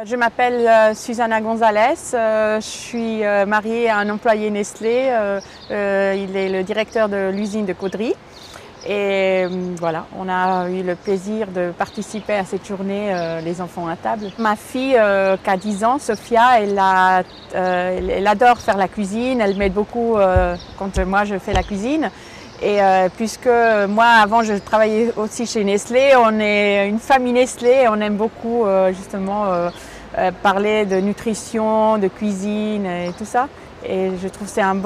Je m'appelle Susana Gonzalez, je suis mariée à un employé Nestlé, il est le directeur de l'usine de Caudry. Et voilà, on a eu le plaisir de participer à cette journée Les enfants à table. Ma fille qui a 10 ans, Sophia, elle adore faire la cuisine, elle m'aide beaucoup quand moi je fais la cuisine. Et puisque moi avant je travaillais aussi chez Nestlé, on est une famille Nestlé, on aime beaucoup justement parler de nutrition, de cuisine et tout ça. Et je trouve que c'est une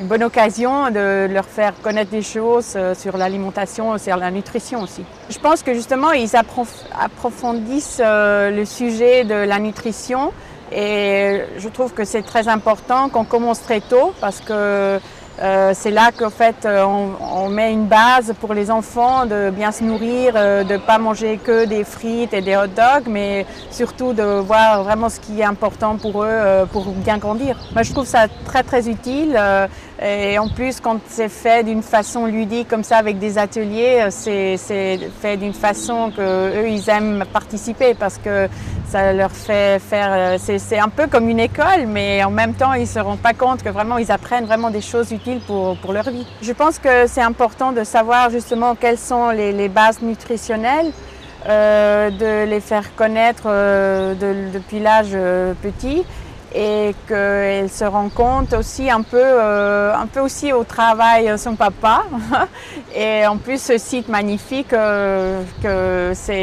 bonne occasion de leur faire connaître des choses sur l'alimentation, sur la nutrition aussi. Je pense que justement ils approfondissent le sujet de la nutrition et je trouve que c'est très important qu'on commence très tôt parce que c'est là qu'en fait on met une base pour les enfants de bien se nourrir, de ne pas manger que des frites et des hot dogs, mais surtout de voir vraiment ce qui est important pour eux pour bien grandir. Moi je trouve ça très très utile et en plus quand c'est fait d'une façon ludique comme ça avec des ateliers, c'est fait d'une façon qu'eux ils aiment participer parce que ça leur fait faire, c'est un peu comme une école, mais en même temps, ils ne se rendent pas compte que vraiment, ils apprennent vraiment des choses utiles pour leur vie. Je pense que c'est important de savoir justement quelles sont les bases nutritionnelles, de les faire connaître depuis l'âge petit et qu'elle se rend compte aussi un peu aussi au travail son papa. Et en plus ce site magnifique, il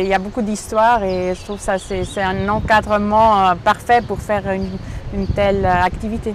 y a beaucoup d'histoires et je trouve que ça c'est un encadrement parfait pour faire une telle activité.